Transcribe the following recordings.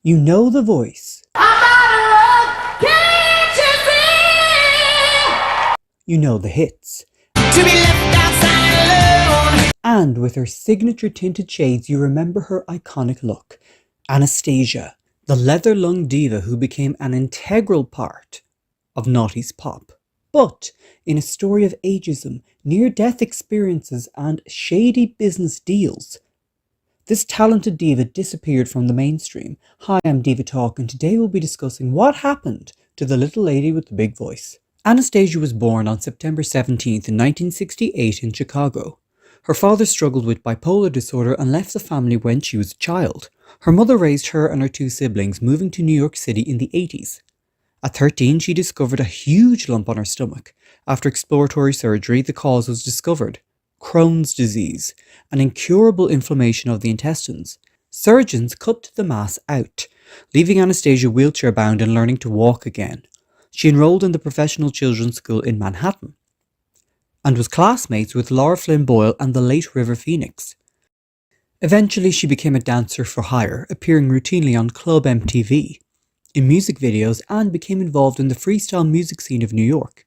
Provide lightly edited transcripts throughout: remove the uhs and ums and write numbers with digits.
You know the voice. You know the hits. To be left outside alone. And with her signature tinted shades, you remember her iconic look. Anastasia, the leather-lunged diva who became an integral part of noughties pop. But in a story of ageism, near-death experiences, and shady business deals, this talented diva disappeared from the mainstream. Hi, I'm Diva Talk, and today we'll be discussing what happened to the little lady with the big voice. Anastasia was born on September 17th in 1968 in Chicago. Her father struggled with bipolar disorder and left the family when she was a child. Her mother raised her and her two siblings, moving to New York City in the 80s. At 13, she discovered a huge lump on her stomach. After exploratory surgery, the cause was discovered: Crohn's disease, an incurable inflammation of the intestines. Surgeons cut the mass out, leaving Anastasia wheelchair-bound and learning to walk again. She enrolled in the Professional Children's School in Manhattan and was classmates with Laura Flynn Boyle and the late River Phoenix. Eventually, she became a dancer for hire, appearing routinely on Club MTV, in music videos, and became involved in the freestyle music scene of New York.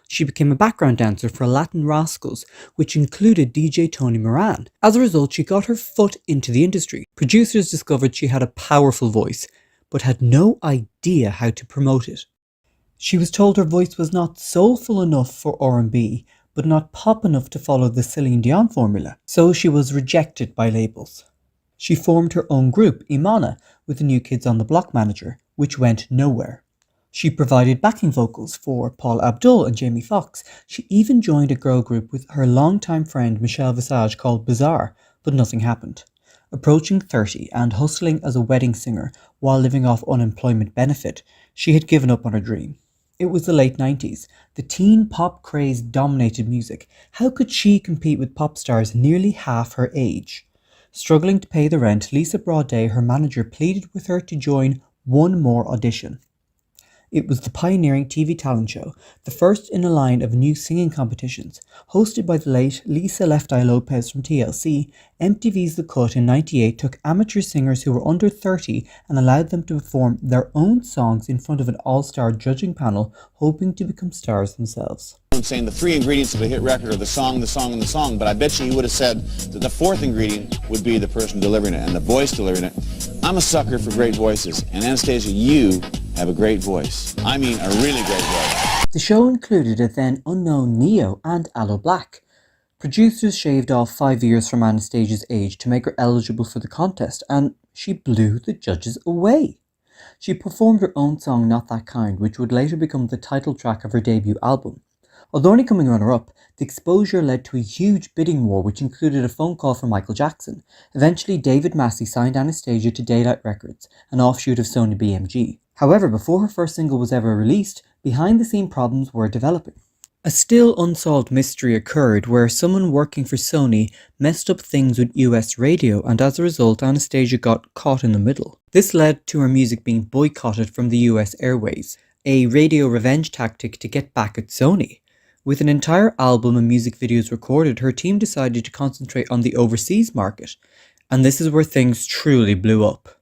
She became a background dancer for Latin Rascals, which included DJ Tony Moran. As a result, she got her foot into the industry. Producers discovered she had a powerful voice, but had no idea how to promote it. She was told her voice was not soulful enough for R&B, but not pop enough to follow the Celine Dion formula, so she was rejected by labels. She formed her own group, Imana, with the New Kids on the Block manager, which went nowhere. She provided backing vocals for Paul Abdul and Jamie Foxx. She even joined a girl group with her longtime friend Michelle Visage called Bizarre, but nothing happened. Approaching 30 and hustling as a wedding singer while living off unemployment benefit, she had given up on her dream. It was the late 90s. The teen pop craze dominated music. How could she compete with pop stars nearly half her age? Struggling to pay the rent, Lisa Broadday, her manager, pleaded with her to join one more audition. It was the pioneering TV talent show, the first in a line of new singing competitions. Hosted by the late Lisa Left Eye Lopez from TLC, MTV's The Cut in '98 took amateur singers who were under 30 and allowed them to perform their own songs in front of an all-star judging panel, hoping to become stars themselves. I'm saying the three ingredients of a hit record are the song, the song, and the song, but I bet you he would have said that the fourth ingredient would be the person delivering it and the voice delivering it. I'm a sucker for great voices, and Anastasia, you have a great voice. I mean, a really great voice. The show included a then unknown Neo and Aloe Black. Producers shaved off 5 years from Anastasia's age to make her eligible for the contest, and she blew the judges away. She performed her own song Not That Kind, which would later become the title track of her debut album. Although only coming runner-up, the exposure led to a huge bidding war which included a phone call from Michael Jackson. Eventually, David Massey signed Anastasia to Daylight Records, an offshoot of Sony BMG. However, before her first single was ever released, behind-the-scene problems were developing. A still unsolved mystery occurred where someone working for Sony messed up things with US radio, and as a result, Anastasia got caught in the middle. This led to her music being boycotted from the US airways, a radio revenge tactic to get back at Sony. With an entire album and music videos recorded, her team decided to concentrate on the overseas market, and this is where things truly blew up.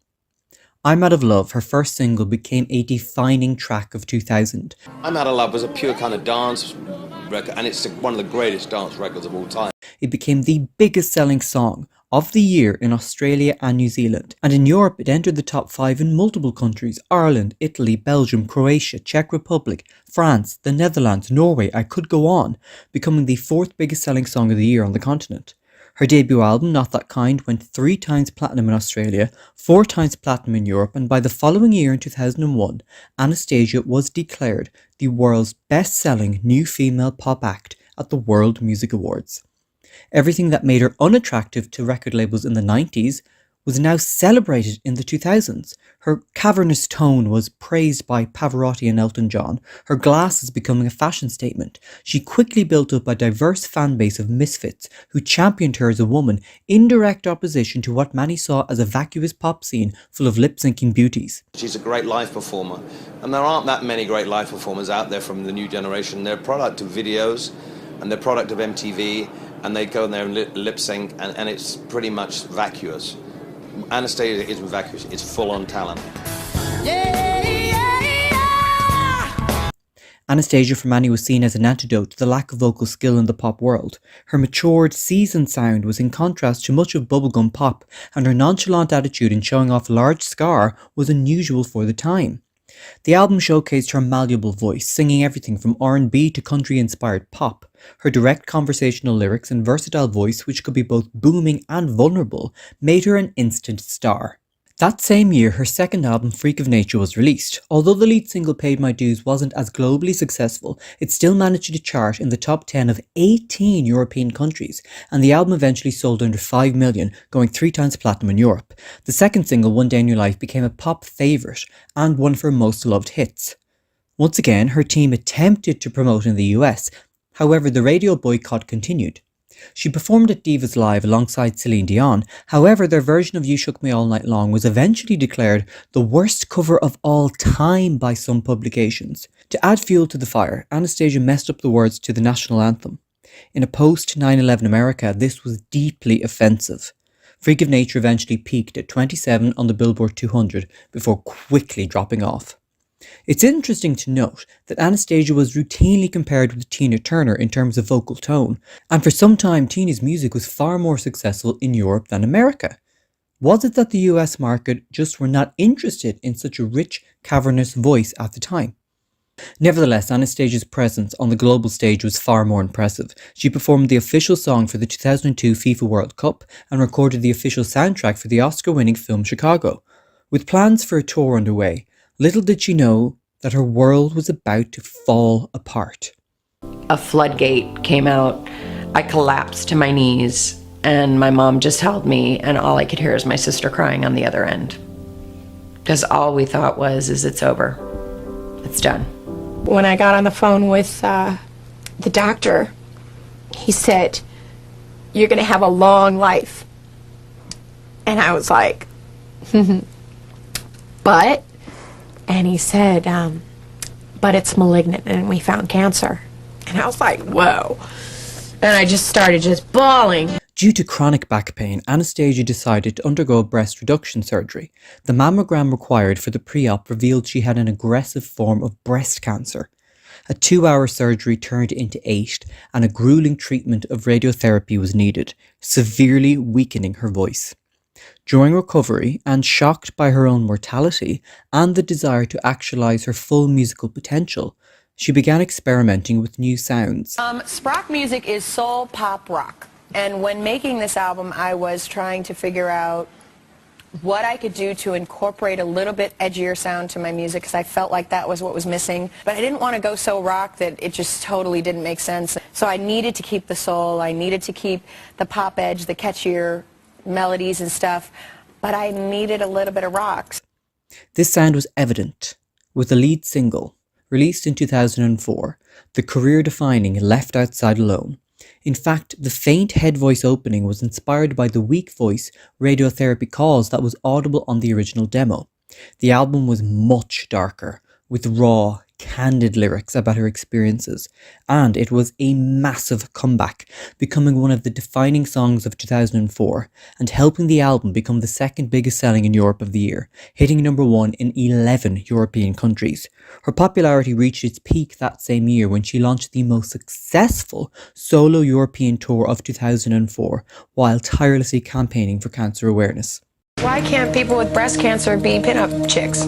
I'm Out of Love, her first single, became a defining track of 2000. I'm Out of Love was a pure kind of dance record, and it's one of the greatest dance records of all time. It became the biggest selling song of the year in Australia and New Zealand, and in Europe it entered the top 5 in multiple countries: Ireland, Italy, Belgium, Croatia, Czech Republic, France, the Netherlands, Norway. I could go on, becoming the 4th biggest selling song of the year on the continent. Her debut album, Not That Kind, went 3 times platinum in Australia, 4 times platinum in Europe, and by the following year in 2001, Anastasia was declared the world's best-selling new female pop act at the World Music Awards. Everything that made her unattractive to record labels in the 90s was now celebrated in the 2000s. Her cavernous tone was praised by Pavarotti and Elton John, her glasses becoming a fashion statement. She quickly built up a diverse fan base of misfits who championed her as a woman, in direct opposition to what many saw as a vacuous pop scene full of lip-syncing beauties. She's a great live performer, and there aren't that many great live performers out there from the new generation. They're a product of videos, and they're a product of MTV, and they go in there and lip sync, and it's pretty much vacuous. Anastasia isn't vacuous, it's full-on talent. Anastasia for many was seen as an antidote to the lack of vocal skill in the pop world. Her matured, seasoned sound was in contrast to much of bubblegum pop, and her nonchalant attitude in showing off a large scar was unusual for the time. The album showcased her malleable voice, singing everything from R&B to country-inspired pop. Her direct conversational lyrics and versatile voice, which could be both booming and vulnerable, made her an instant star. That same year, her second album, Freak of Nature, was released. Although the lead single Paid My Dues wasn't as globally successful, it still managed to chart in the top 10 of 18 European countries, and the album eventually sold under 5 million, going 3 times platinum in Europe. The second single, One Day in Your Life, became a pop favourite and one of her most loved hits. Once again, her team attempted to promote in the US, however the radio boycott continued. She performed at Diva's Live alongside Celine Dion. However, their version of You Shook Me All Night Long was eventually declared the worst cover of all time by some publications. To add fuel to the fire, Anastasia messed up the words to the national anthem. In a post-9/11 America, this was deeply offensive. Freak of Nature eventually peaked at 27 on the Billboard 200 before quickly dropping off. It's interesting to note that Anastasia was routinely compared with Tina Turner in terms of vocal tone, and for some time Tina's music was far more successful in Europe than America. Was it that the US market just were not interested in such a rich, cavernous voice at the time? Nevertheless, Anastasia's presence on the global stage was far more impressive. She performed the official song for the 2002 FIFA World Cup and recorded the official soundtrack for the Oscar-winning film Chicago. With plans for a tour underway, little did she know that her world was about to fall apart. A floodgate came out. I collapsed to my knees, and my mom just held me, and all I could hear is my sister crying on the other end. Because all we thought was, it's over. It's done. When I got on the phone with the doctor, he said, "You're going to have a long life." And I was like, but... And he said, but it's malignant and we found cancer. And I was like, whoa. And I just started bawling. Due to chronic back pain, Anastasia decided to undergo breast reduction surgery. The mammogram required for the pre-op revealed she had an aggressive form of breast cancer. A 2-hour surgery turned into 8, and a grueling treatment of radiotherapy was needed, severely weakening her voice. During recovery, and shocked by her own mortality and the desire to actualize her full musical potential, she began experimenting with new sounds. Sprock music is soul pop rock, and when making this album I was trying to figure out what I could do to incorporate a little bit edgier sound to my music, because I felt like that was what was missing, but I didn't want to go so rock that it just totally didn't make sense. So I needed to keep the soul, I needed to keep the pop edge, the catchier melodies and stuff, but I needed a little bit of rock. This sound was evident with the lead single, released in 2004, the career-defining Left Outside Alone. In fact, the faint head voice opening was inspired by the weak voice radiotherapy calls that was audible on the original demo. The album was much darker, with raw, candid lyrics about her experiences, and it was a massive comeback, becoming one of the defining songs of 2004 and helping the album become the second biggest selling in Europe of the year, hitting number 1 in 11 European countries. Her popularity reached its peak that same year when she launched the most successful solo European tour of 2004 while tirelessly campaigning for cancer awareness. Why can't people with breast cancer be pinup chicks?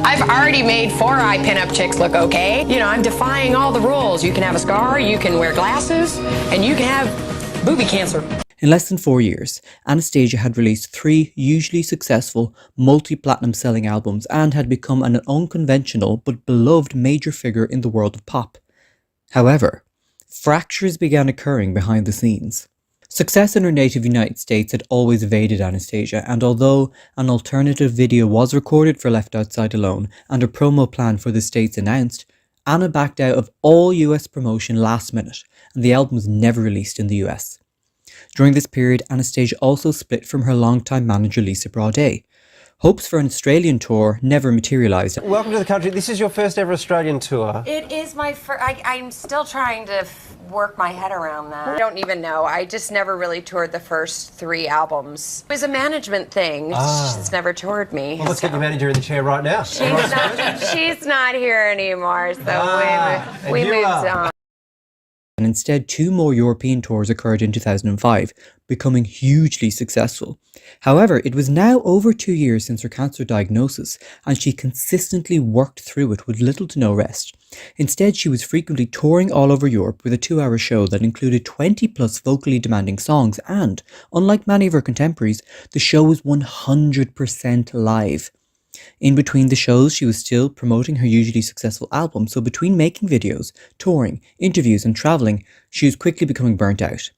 I've already made 4-eye pinup chicks look okay. You know, I'm defying all the rules. You can have a scar, you can wear glasses, and you can have booby cancer. In less than 4 years, Anastasia had released 3 hugely successful, multi-platinum selling albums and had become an unconventional but beloved major figure in the world of pop. However, fractures began occurring behind the scenes. Success in her native United States had always evaded Anastasia, and although an alternative video was recorded for Left Outside Alone and a promo plan for the States announced, Anna backed out of all US promotion last minute, and the album was never released in the US. During this period, Anastasia also split from her longtime manager Lisa Braudet. Hopes for an Australian tour never materialised. Welcome to the country. This is your first ever Australian tour. It is my first. I'm still trying to work my head around that. I don't even know. I just never really toured the first 3 albums. It was a management thing. She's never toured me. Well, let's get the manager in the chair right now. She's not here anymore, so we moved on. And instead 2 more European tours occurred in 2005, becoming hugely successful. However, it was now over 2 years since her cancer diagnosis, and she consistently worked through it with little to no rest. Instead, she was frequently touring all over Europe with a 2-hour show that included 20 plus vocally demanding songs, and, unlike many of her contemporaries, the show was 100% live. In between the shows, she was still promoting her usually successful album, so between making videos, touring, interviews and travelling, she was quickly becoming burnt out.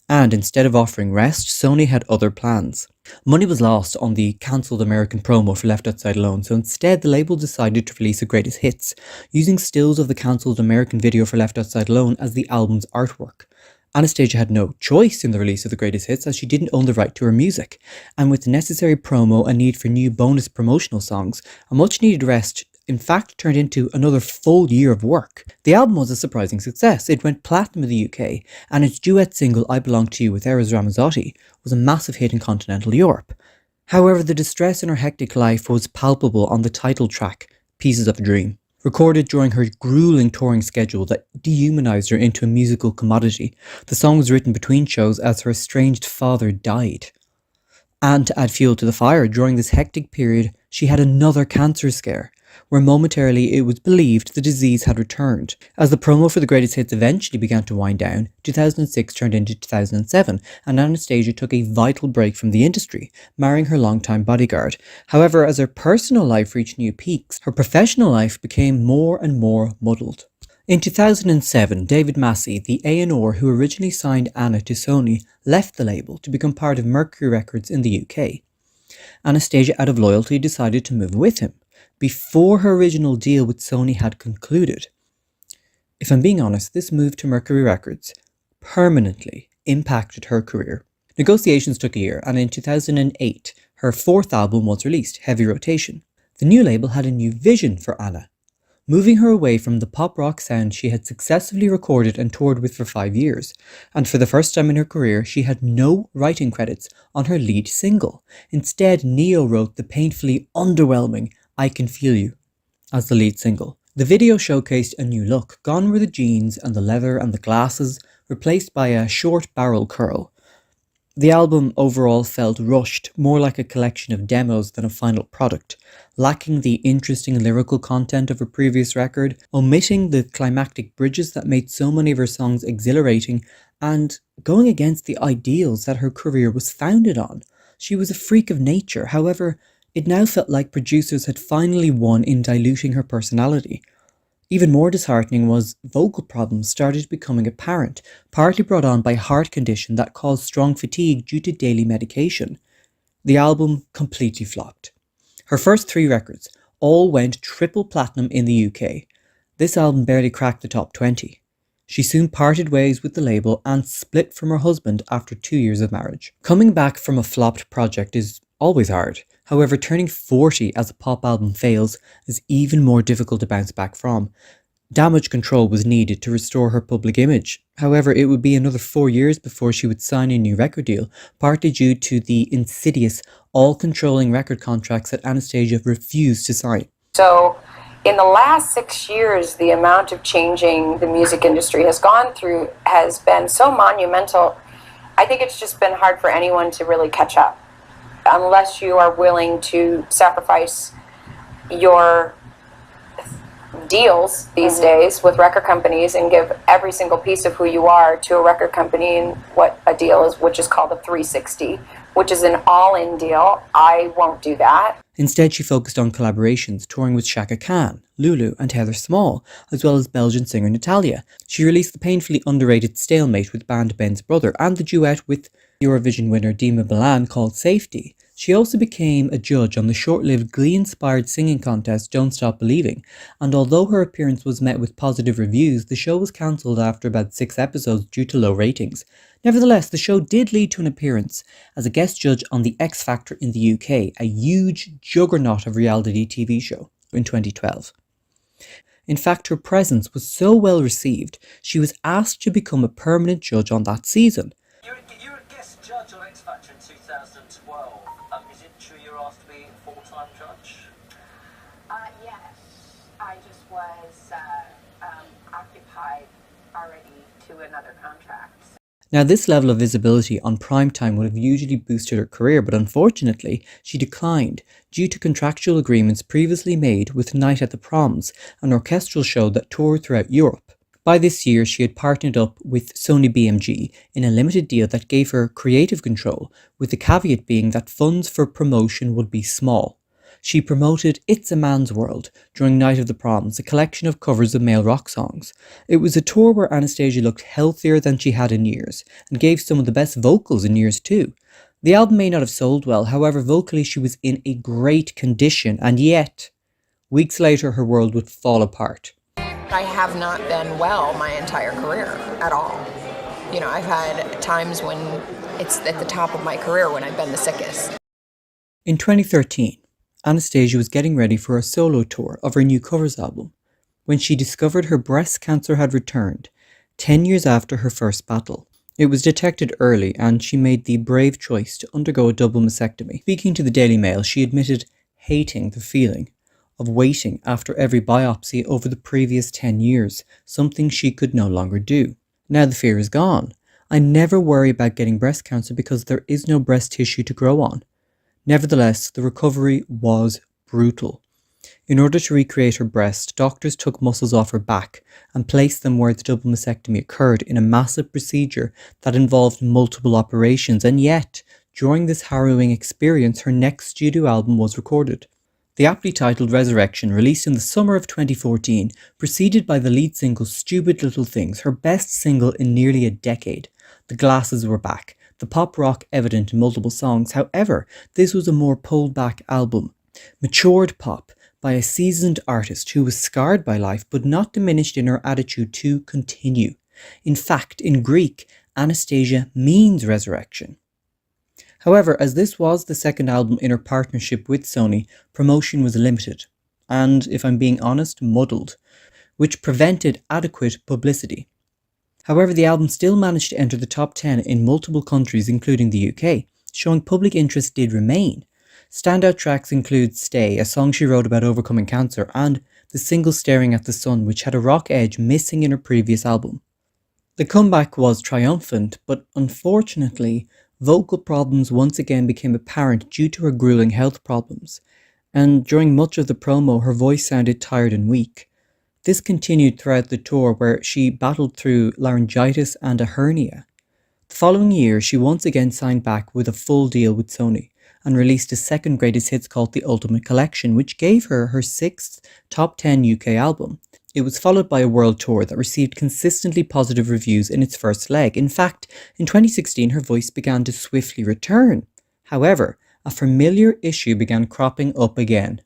And instead of offering rest, Sony had other plans. Money was lost on the cancelled American promo for Left Outside Alone, so instead the label decided to release a greatest hits, using stills of the cancelled American video for Left Outside Alone as the album's artwork. Anastasia had no choice in the release of the greatest hits as she didn't own the right to her music, and with the necessary promo and need for new bonus promotional songs, a much needed rest in fact turned into another full year of work. The album was a surprising success. It went platinum in the UK, and its duet single I Belong to You with Eros Ramazzotti was a massive hit in continental Europe. However, the distress in her hectic life was palpable on the title track, Pieces of a Dream. Recorded during her grueling touring schedule that dehumanised her into a musical commodity, the song was written between shows as her estranged father died. And to add fuel to the fire, during this hectic period, she had another cancer scare, where momentarily it was believed the disease had returned. As the promo for the greatest hits eventually began to wind down, 2006 turned into 2007, and Anastasia took a vital break from the industry, marrying her longtime bodyguard. However, as her personal life reached new peaks, her professional life became more and more muddled. In 2007, David Massey, the A&R who originally signed Anna to Sony, left the label to become part of Mercury Records in the UK. Anastasia, out of loyalty, decided to move with him, before her original deal with Sony had concluded. If I'm being honest, this move to Mercury Records permanently impacted her career. Negotiations took a year, and in 2008, her 4th album was released, Heavy Rotation. The new label had a new vision for Anna, moving her away from the pop rock sound she had successfully recorded and toured with for 5 years, and for the first time in her career, she had no writing credits on her lead single. Instead, Neo wrote the painfully underwhelming I Can Feel You as the lead single. The video showcased a new look, gone were the jeans and the leather and the glasses, replaced by a short barrel curl. The album overall felt rushed, more like a collection of demos than a final product, lacking the interesting lyrical content of her previous record, omitting the climactic bridges that made so many of her songs exhilarating, and going against the ideals that her career was founded on. She was a freak of nature, however, it now felt like producers had finally won in diluting her personality. Even more disheartening was vocal problems started becoming apparent, partly brought on by a heart condition that caused strong fatigue due to daily medication. The album completely flopped. Her first 3 records all went triple platinum in the UK. This album barely cracked the top 20. She soon parted ways with the label and split from her husband after 2 years of marriage. Coming back from a flopped project is always hard. However, turning 40 as a pop album fails is even more difficult to bounce back from. Damage control was needed to restore her public image. However, it would be another 4 years before she would sign a new record deal, partly due to the insidious, all-controlling record contracts that Anastasia refused to sign. So, in the last 6 years, the amount of changing the music industry has gone through has been so monumental. I think it's just been hard for anyone to really catch up, unless you are willing to sacrifice your deals these days with record companies and give every single piece of who you are to a record company, and what a deal is, which is called a 360, which is an all-in deal. I won't do that. Instead, she focused on collaborations, touring with Chaka Khan, Lulu and Heather Small, as well as Belgian singer Natalia. She released the painfully underrated Stalemate with band Ben's Brother, and the duet with Eurovision winner Dima Bilan called Safety. She also became a judge on the short-lived Glee-inspired singing contest Don't Stop Believing, and although her appearance was met with positive reviews, the show was cancelled after about 6 episodes due to low ratings. Nevertheless, the show did lead to an appearance as a guest judge on The X Factor in the UK, a huge juggernaut of reality TV show, in 2012. In fact, her presence was so well received, she was asked to become a permanent judge on that season. You're a guest judge on X Factor in 2012. Is it true you're asked to be a full-time judge? Yes. I just was occupied already to another contract. Now, this level of visibility on primetime would have usually boosted her career, but unfortunately, she declined due to contractual agreements previously made with Night at the Proms, an orchestral show that toured throughout Europe. By this year, she had partnered up with Sony BMG in a limited deal that gave her creative control, with the caveat being that funds for promotion would be small. She promoted It's a Man's World during Night of the Proms, a collection of covers of male rock songs. It was a tour where Anastasia looked healthier than she had in years, and gave some of the best vocals in years too. The album may not have sold well, however vocally she was in a great condition, and yet, weeks later her world would fall apart. I have not been well my entire career at all. You know, I've had times when it's at the top of my career when I've been the sickest. In 2013, Anastasia was getting ready for a solo tour of her new covers album, when she discovered her breast cancer had returned, 10 years after her first battle. It was detected early and she made the brave choice to undergo a double mastectomy. Speaking to the Daily Mail, she admitted hating the feeling of waiting after every biopsy over the previous 10 years, something she could no longer do. Now the fear is gone. I never worry about getting breast cancer because there is no breast tissue to grow on. Nevertheless, the recovery was brutal. In order to recreate her breast, doctors took muscles off her back and placed them where the double mastectomy occurred in a massive procedure that involved multiple operations, and yet, during this harrowing experience, her next studio album was recorded. The aptly titled Resurrection, released in the summer of 2014, preceded by the lead single Stupid Little Things, her best single in nearly a decade. The glasses were back, the pop rock evident in multiple songs. However, this was a more pulled back album, matured pop by a seasoned artist who was scarred by life but not diminished in her attitude to continue. In fact, in Greek, Anastasia means resurrection. However, as this was the second album in her partnership with Sony, promotion was limited, and, if I'm being honest, muddled, which prevented adequate publicity. However, the album still managed to enter the top 10 in multiple countries, including the UK, showing public interest did remain. Standout tracks include Stay, a song she wrote about overcoming cancer, and the single Staring at the Sun, which had a rock edge missing in her previous album. The comeback was triumphant, but unfortunately, vocal problems once again became apparent due to her grueling health problems, and during much of the promo her voice sounded tired and weak. This continued throughout the tour, where she battled through laryngitis and a hernia. The following year, she once again signed back with a full deal with Sony and released a second greatest hits called The Ultimate Collection, which gave her her 6th top 10 UK album. It was followed by a world tour that received consistently positive reviews in its first leg. In fact, in 2016, her voice began to swiftly return. However, a familiar issue began cropping up again: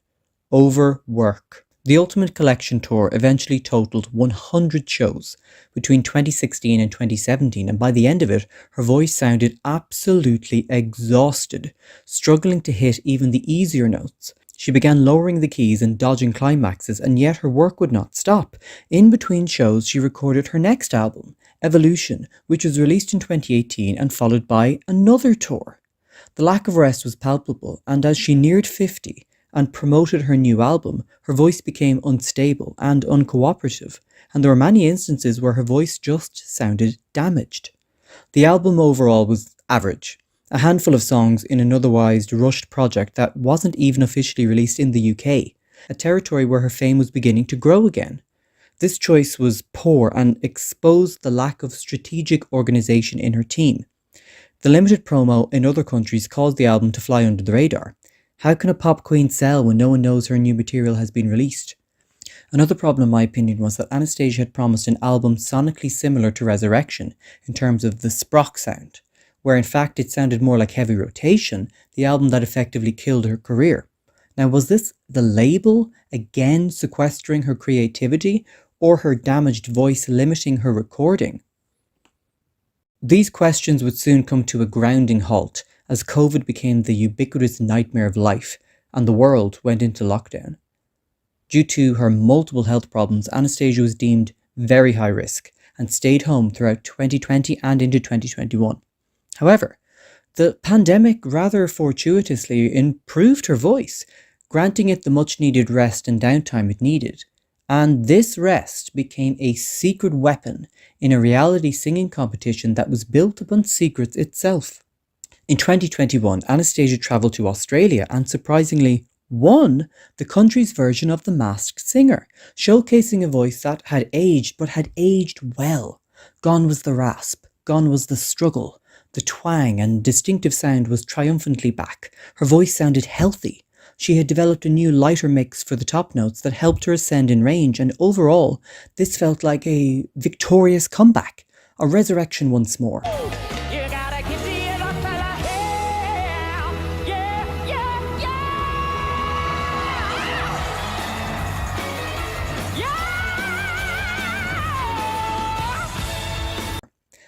overwork. The Ultimate Collection tour eventually totaled 100 shows between 2016 and 2017, and by the end of it, her voice sounded absolutely exhausted, struggling to hit even the easier notes. She began lowering the keys and dodging climaxes, and yet her work would not stop. In between shows, she recorded her next album, Evolution, which was released in 2018 and followed by another tour. The lack of rest was palpable, and as she neared 50, and promoted her new album, her voice became unstable and uncooperative, and there were many instances where her voice just sounded damaged. The album overall was average, a handful of songs in an otherwise rushed project that wasn't even officially released in the UK, a territory where her fame was beginning to grow again. This choice was poor and exposed the lack of strategic organisation in her team. The limited promo in other countries caused the album to fly under the radar. How can a pop queen sell when no one knows her new material has been released? Another problem in my opinion was that Anastasia had promised an album sonically similar to Resurrection in terms of the sprock sound, where in fact it sounded more like Heavy Rotation, the album that effectively killed her career. Now, was this the label again sequestering her creativity, or her damaged voice limiting her recording? These questions would soon come to a grounding halt as COVID became the ubiquitous nightmare of life and the world went into lockdown. Due to her multiple health problems, Anastasia was deemed very high risk and stayed home throughout 2020 and into 2021. However, the pandemic rather fortuitously improved her voice, granting it the much needed rest and downtime it needed. And this rest became a secret weapon in a reality singing competition that was built upon secrets itself. In 2021, Anastasia travelled to Australia and surprisingly won the country's version of The Masked Singer, showcasing a voice that had aged, but had aged well. Gone was the rasp, gone was the struggle. The twang and distinctive sound was triumphantly back. Her voice sounded healthy. She had developed a new lighter mix for the top notes that helped her ascend in range, and overall, this felt like a victorious comeback, a resurrection once more.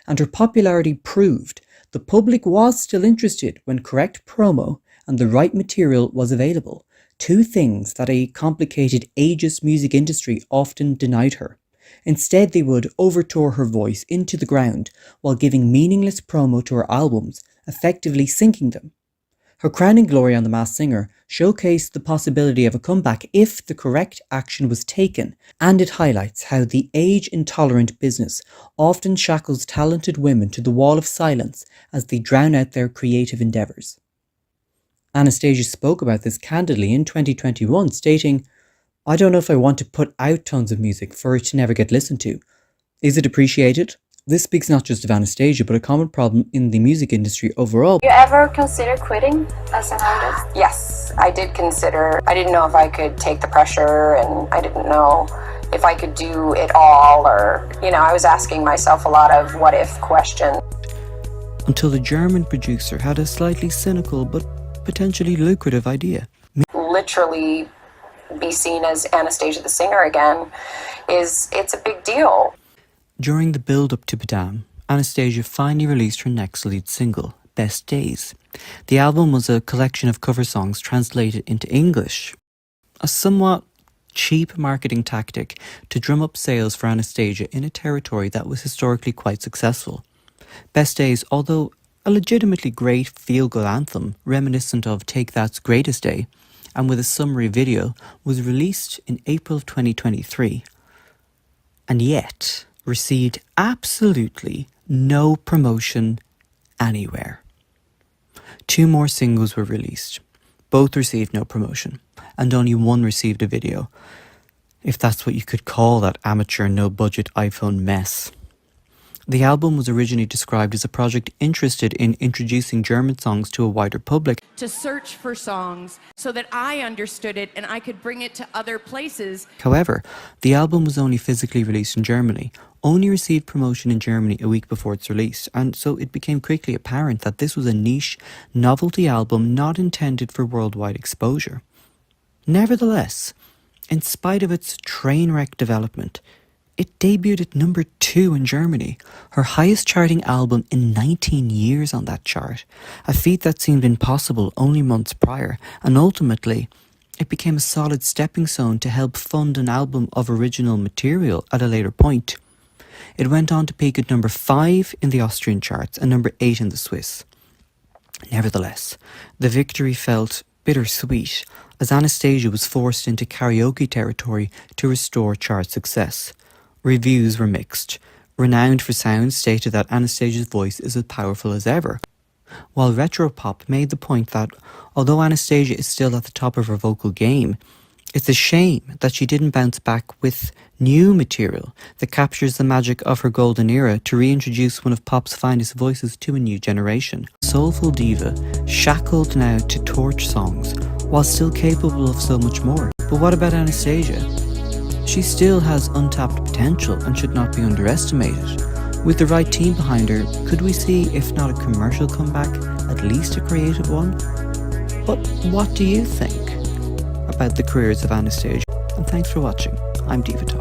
And her popularity proved the public was still interested when correct promo and the right material was available, two things that a complicated, ageist music industry often denied her. Instead, they would overtour her voice into the ground while giving meaningless promo to her albums, effectively sinking them. Her crowning glory on The Masked Singer showcased the possibility of a comeback if the correct action was taken, and it highlights how the age-intolerant business often shackles talented women to the wall of silence as they drown out their creative endeavours. Anastasia spoke about this candidly in 2021, stating, "I don't know if I want to put out tons of music for it to never get listened to. Is it appreciated?" This speaks not just of Anastasia, but a common problem in the music industry overall. You ever consider quitting as an artist? Yes, I did consider. I didn't know if I could take the pressure, and I didn't know if I could do it all, or, I was asking myself a lot of what if questions. Until the German producer had a slightly cynical but potentially lucrative idea. Literally be seen as Anastasia the singer again it's a big deal. During the build-up to Badam, Anastasia finally released her next lead single, Best Days. The album was a collection of cover songs translated into English, a somewhat cheap marketing tactic to drum up sales for Anastasia in a territory that was historically quite successful. Best Days, although a legitimately great feel-good anthem reminiscent of Take That's Greatest Day, and with a summary video, was released in April of 2023, and yet received absolutely no promotion anywhere. 2 more singles were released. Both received no promotion, and only one received a video, if that's what you could call that amateur no-budget iPhone mess. The album was originally described as a project interested in introducing German songs to a wider public. To search for songs so that I understood it and I could bring it to other places. However, the album was only physically released in Germany, only received promotion in Germany a week before its release, and so it became quickly apparent that this was a niche, novelty album not intended for worldwide exposure. Nevertheless, in spite of its train wreck development, it debuted at number 2 in Germany, her highest charting album in 19 years on that chart, a feat that seemed impossible only months prior, and ultimately, it became a solid stepping stone to help fund an album of original material at a later point. It went on to peak at number 5 in the Austrian charts and number 8 in the Swiss. Nevertheless, the victory felt bittersweet as Anastasia was forced into karaoke territory to restore chart success. Reviews were mixed. Renowned for Sound stated that Anastasia's voice is as powerful as ever, while Retropop made the point that although Anastasia is still at the top of her vocal game, it's a shame that she didn't bounce back with new material that captures the magic of her golden era to reintroduce one of pop's finest voices to a new generation. Soulful diva, shackled now to torch songs, while still capable of so much more. But what about Anastasia? She still has untapped potential and should not be underestimated. With the right team behind her, could we see, if not a commercial comeback, at least a creative one? But what do you think about the careers of Anastasia? And thanks for watching. I'm Diva.